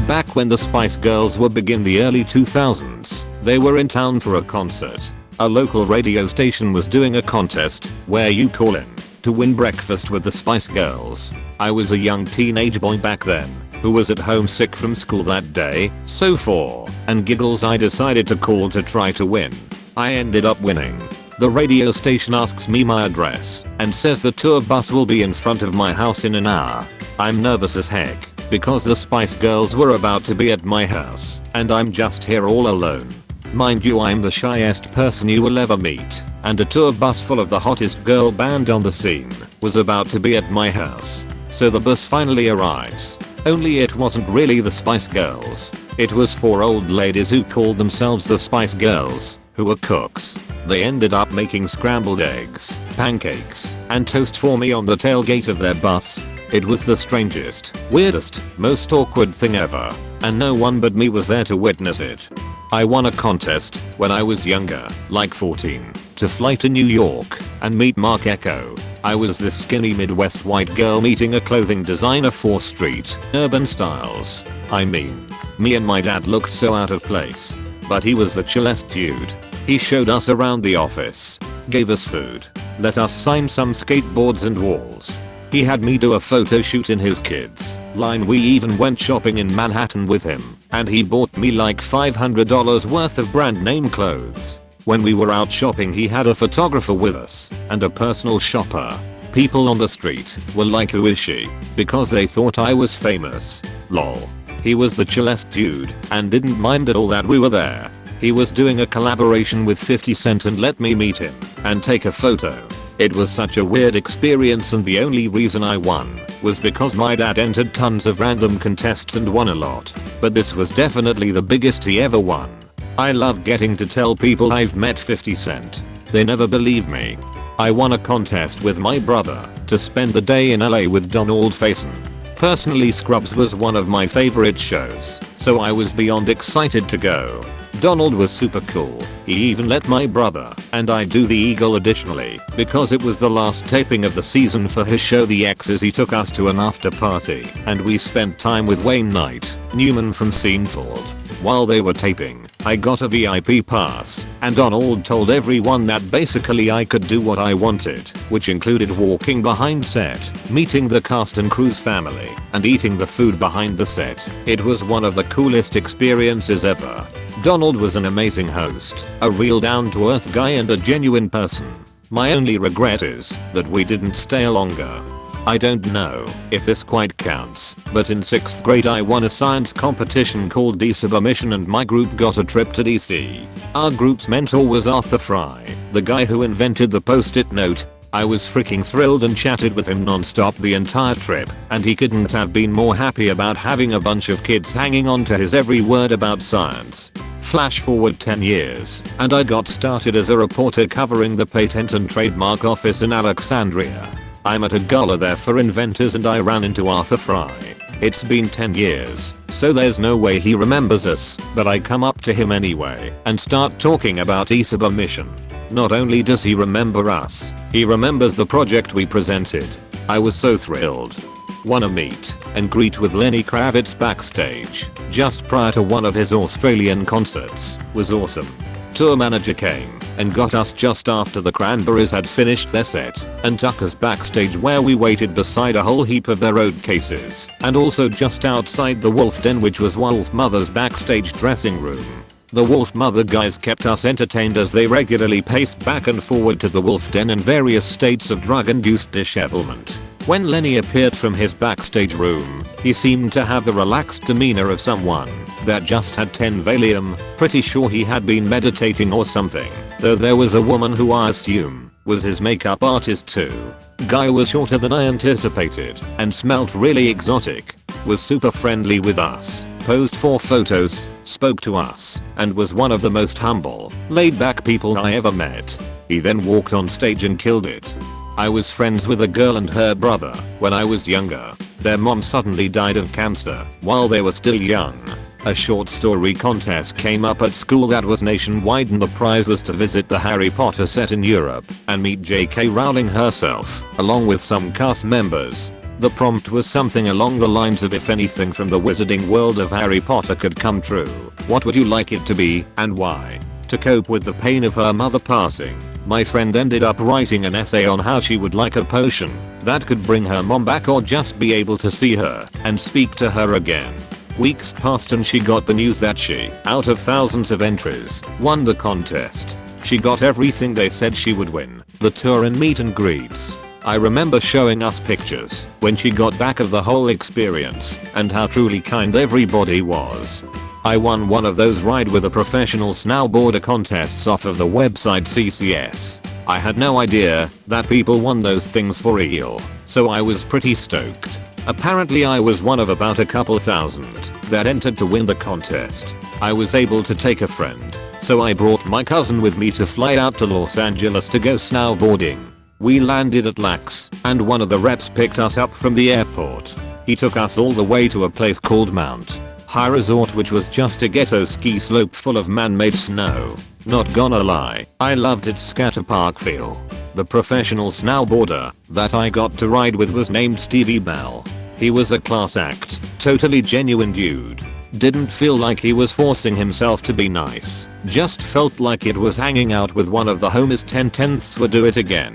back when the Spice Girls were big in the early 2000s. They were in town for a concert. A local radio station was doing a contest where you call in to win breakfast with the Spice Girls. I was a young teenage boy back then who was at home sick from school that day, so for and giggles I decided to call to try to win. I ended up winning. The radio station asks me my address and says the tour bus will be in front of my house in an hour. I'm nervous as heck because the Spice Girls were about to be at my house and I'm just here all alone. Mind you, I'm the shyest person you will ever meet, and a tour bus full of the hottest girl band on the scene was about to be at my house. So the bus finally arrives. Only it wasn't really the Spice Girls. It was 4 old ladies who called themselves the Spice Girls, who were cooks. They ended up making scrambled eggs, pancakes, and toast for me on the tailgate of their bus. It was the strangest, weirdest, most awkward thing ever, and no one but me was there to witness it. I won a contest when I was younger, like 14, to fly to New York and meet Mark Echo. I was this skinny Midwest white girl meeting a clothing designer for street, urban styles. I mean, me and my dad looked so out of place. But he was the chillest dude. He showed us around the office, gave us food, let us sign some skateboards and walls. He had me do a photo shoot in his kids' line. We even went shopping in Manhattan with him, and he bought me like $500 worth of brand name clothes. When we were out shopping he had a photographer with us, and a personal shopper. People on the street were like, who is she? Because they thought I was famous. Lol. He was the chillest dude, and didn't mind at all that we were there. He was doing a collaboration with 50 Cent and let me meet him and take a photo. It was such a weird experience, and the only reason I won was because my dad entered tons of random contests and won a lot. But this was definitely the biggest he ever won. I love getting to tell people I've met 50 Cent. They never believe me. I won a contest with my brother to spend the day in LA with Donald Faison. Personally, Scrubs was one of my favorite shows, so I was beyond excited to go. Donald was super cool. He even let my brother and I do the Eagle additionally because it was the last taping of the season for his show The X's. He took us to an after party and we spent time with Wayne Knight, Newman from Seinfeld. While they were taping, I got a VIP pass, and Donald told everyone that basically I could do what I wanted, which included walking behind set, meeting the cast and crew's family, and eating the food behind the set. It was one of the coolest experiences ever. Donald was an amazing host, a real down-to-earth guy and a genuine person. My only regret is that we didn't stay longer. I don't know if this quite counts, but in 6th grade I won a science competition called Desubmission and my group got a trip to DC. Our group's mentor was Arthur Fry, the guy who invented the post-it note. I was freaking thrilled and chatted with him non-stop the entire trip, and he couldn't have been more happy about having a bunch of kids hanging on to his every word about science. Flash forward 10 years, and I got started as a reporter covering the Patent and Trademark Office in Alexandria. I'm at a gala there for inventors and I ran into Arthur Fry. It's been 10 years, so there's no way he remembers us, but I come up to him anyway and start talking about e-submission. Not only does he remember us, he remembers the project we presented. I was so thrilled. Wanna meet and greet with Lenny Kravitz backstage, just prior to one of his Australian concerts, was awesome. Tour manager came and got us just after the Cranberries had finished their set and took us backstage where we waited beside a whole heap of their road cases and also just outside the Wolf Den, which was Wolf Mother's backstage dressing room. The Wolf Mother guys kept us entertained as they regularly paced back and forward to the Wolf Den in various states of drug-induced dishevelment. When Lenny appeared from his backstage room, he seemed to have the relaxed demeanor of someone that just had 10 Valium, pretty sure he had been meditating or something, though there was a woman who I assume was his makeup artist too. Guy was shorter than I anticipated and smelt really exotic, was super friendly with us, posed for photos, spoke to us, and was one of the most humble, laid-back people I ever met. He then walked on stage and killed it. I was friends with a girl and her brother when I was younger. Their mom suddenly died of cancer while they were still young. A short story contest came up at school that was nationwide and the prize was to visit the Harry Potter set in Europe and meet J.K. Rowling herself, along with some cast members. The prompt was something along the lines of, if anything from the wizarding world of Harry Potter could come true, what would you like it to be and why? To cope with the pain of her mother passing, my friend ended up writing an essay on how she would like a potion that could bring her mom back or just be able to see her and speak to her again. Weeks passed and she got the news that she, out of thousands of entries, won the contest. She got everything they said she would win, the tour and meet and greets. I remember showing us pictures when she got back of the whole experience and how truly kind everybody was. I won one of those ride with a professional snowboarder contests off of the website CCS. I had no idea that people won those things for real, so I was pretty stoked. Apparently I was one of about a couple thousand that entered to win the contest. I was able to take a friend, so I brought my cousin with me to fly out to Los Angeles to go snowboarding. We landed at LAX, and one of the reps picked us up from the airport. He took us all the way to a place called Mount High Resort, which was just a ghetto ski slope full of man-made snow. Not gonna lie, I loved its scatter park feel. The professional snowboarder that I got to ride with was named Stevie Bell. He was a class act, totally genuine dude. Didn't feel like he was forcing himself to be nice, just felt like it was hanging out with one of the homies 10/10ths would do it again.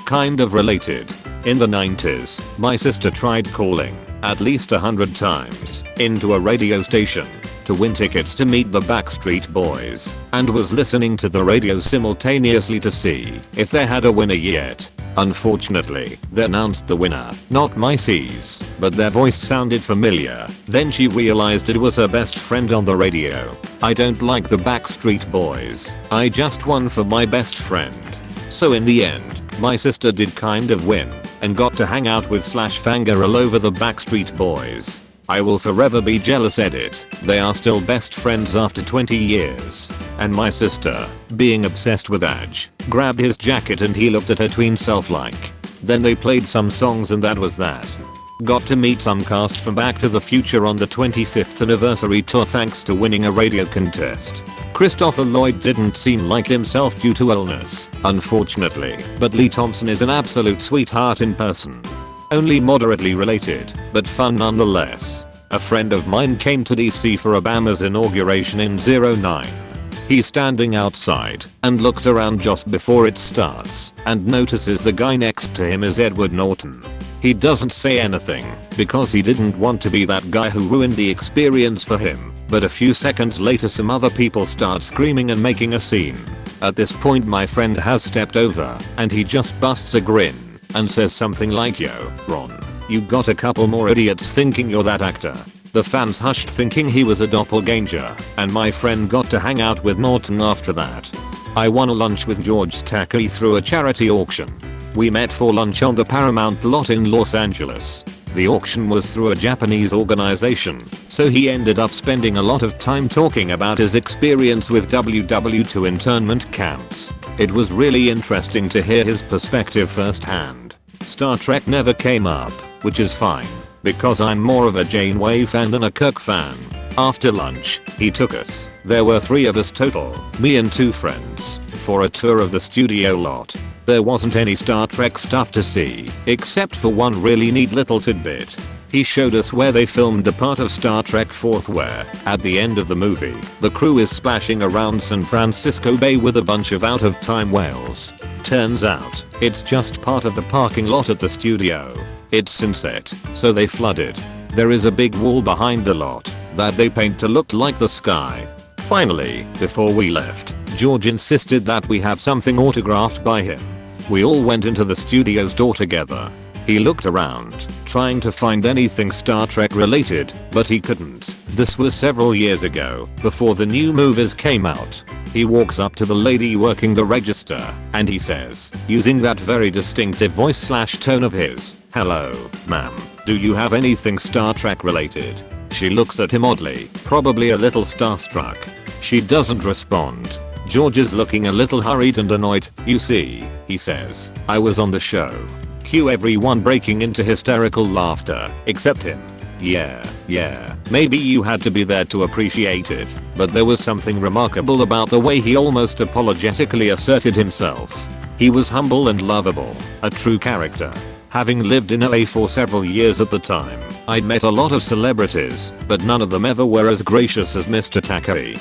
Kind of related. In the 90s, my sister tried calling, at least 100 times, into a radio station to win tickets to meet the Backstreet Boys, and was listening to the radio simultaneously to see if they had a winner yet. Unfortunately, they announced the winner, not my C's, but their voice sounded familiar. Then she realized it was her best friend on the radio. I don't like the Backstreet Boys. I just won for my best friend. So in the end, my sister did kind of win and got to hang out with / fangirl over the Backstreet Boys. I will forever be jealous. Edit. They are still best friends after 20 years. And my sister, being obsessed with Edge, grabbed his jacket and he looked at her tween self like. Then they played some songs and that was that. Got to meet some cast from Back to the Future on the 25th anniversary tour thanks to winning a radio contest. Christopher Lloyd didn't seem like himself due to illness, unfortunately, but Lee Thompson is an absolute sweetheart in person. Only moderately related, but fun nonetheless. A friend of mine came to DC for Obama's inauguration in '09. He's standing outside and looks around just before it starts and notices the guy next to him is Edward Norton. He doesn't say anything because he didn't want to be that guy who ruined the experience for him, but a few seconds later some other people start screaming and making a scene. At this point my friend has stepped over and he just busts a grin and says something like, "Yo, Ron, you got a couple more idiots thinking you're that actor." The fans hushed thinking he was a doppelganger, and my friend got to hang out with Norton after that. I won a lunch with George Takei through a charity auction. We met for lunch on the Paramount lot in Los Angeles. The auction was through a Japanese organization, so he ended up spending a lot of time talking about his experience with WW2 internment camps. It was really interesting to hear his perspective firsthand. Star Trek never came up, which is fine, because I'm more of a Janeway fan than a Kirk fan. After lunch, he took us, there were 3 of us total, me and 2 friends, for a tour of the studio lot. There wasn't any Star Trek stuff to see, except for one really neat little tidbit. He showed us where they filmed the part of Star Trek IV where, at the end of the movie, the crew is splashing around San Francisco Bay with a bunch of out-of-time whales. Turns out, it's just part of the parking lot at the studio. It's sunset, so they flooded. There is a big wall behind the lot that they paint to look like the sky. Finally, before we left, George insisted that we have something autographed by him. We all went into the studio store together. He looked around, trying to find anything Star Trek related, but he couldn't. This was several years ago, before the new movies came out. He walks up to the lady working the register, and he says, using that very distinctive voice / tone of his, "Hello, ma'am, do you have anything Star Trek related?" She looks at him oddly, probably a little starstruck. She doesn't respond. George is looking a little hurried and annoyed. "You see," he says, "I was on the show." Cue everyone breaking into hysterical laughter, except him. Yeah, maybe you had to be there to appreciate it, but there was something remarkable about the way he almost apologetically asserted himself. He was humble and lovable, a true character. Having lived in LA for several years at the time, I'd met a lot of celebrities, but none of them ever were as gracious as Mr. Takei.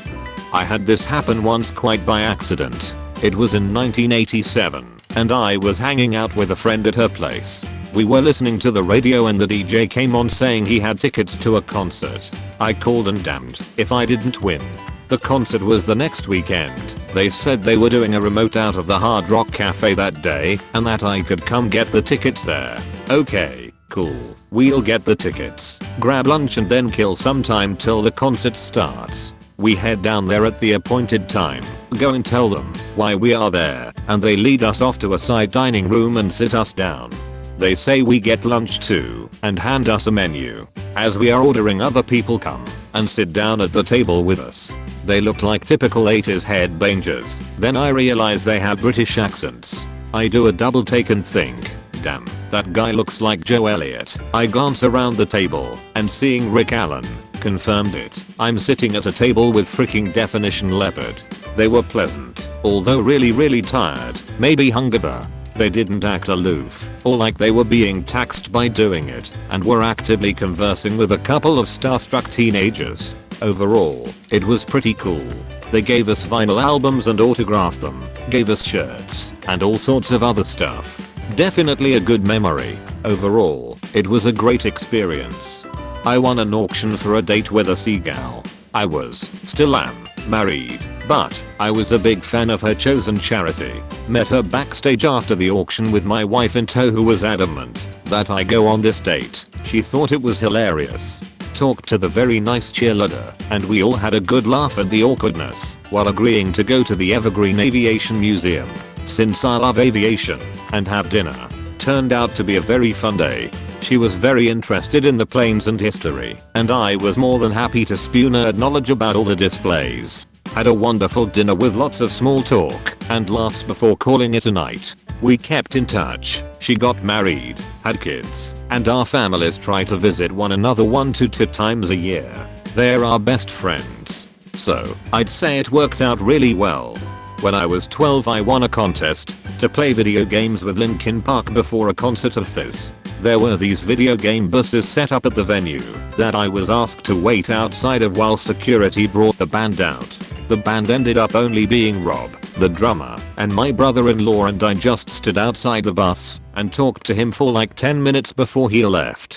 I had this happen once quite by accident. It was in 1987, and I was hanging out with a friend at her place. We were listening to the radio and the DJ came on saying he had tickets to a concert. I called and damned if I didn't win. The concert was the next weekend. They said they were doing a remote out of the Hard Rock Cafe that day and that I could come get the tickets there. Okay, cool. We'll get the tickets, grab lunch and then kill some time till the concert starts. We head down there at the appointed time, go and tell them why we are there, and they lead us off to a side dining room and sit us down. They say we get lunch too and hand us a menu. As we are ordering, other people come and sit down at the table with us. They look like typical 80s headbangers. Then I realize they have British accents. I do a double take and think, damn, that guy looks like Joe Elliott. I glance around the table and seeing Rick Allen confirmed it. I'm sitting at a table with freaking Definition Leopard. They were pleasant, although really tired, maybe hungover. They didn't act aloof or like they were being taxed by doing it and were actively conversing with a couple of starstruck teenagers. Overall, it was pretty cool. They gave us vinyl albums and autographed them, gave us shirts, and all sorts of other stuff. Definitely a good memory. Overall, it was a great experience. I won an auction for a date with a seagull. I still am, married, but I was a big fan of her chosen charity. Met her backstage after the auction with my wife in tow, who was adamant that I go on this date. She thought it was hilarious. Talked to the very nice cheerleader, and we all had a good laugh at the awkwardness while agreeing to go to the Evergreen Aviation Museum, since I love aviation, and have dinner. Turned out to be a very fun day. She was very interested in the planes and history, and I was more than happy to spew nerd knowledge about all the displays. Had a wonderful dinner with lots of small talk and laughs before calling it a night. We kept in touch. She got married, had kids, and our families try to visit one another 1 to 2 times a year. They're our best friends. So, I'd say it worked out really well. When I was 12, I won a contest to play video games with Linkin Park before a concert of theirs. There were these video game buses set up at the venue that I was asked to wait outside of while security brought the band out. The band ended up only being Rob, the drummer, and my brother-in-law, and I just stood outside the bus and talked to him for like 10 minutes before he left.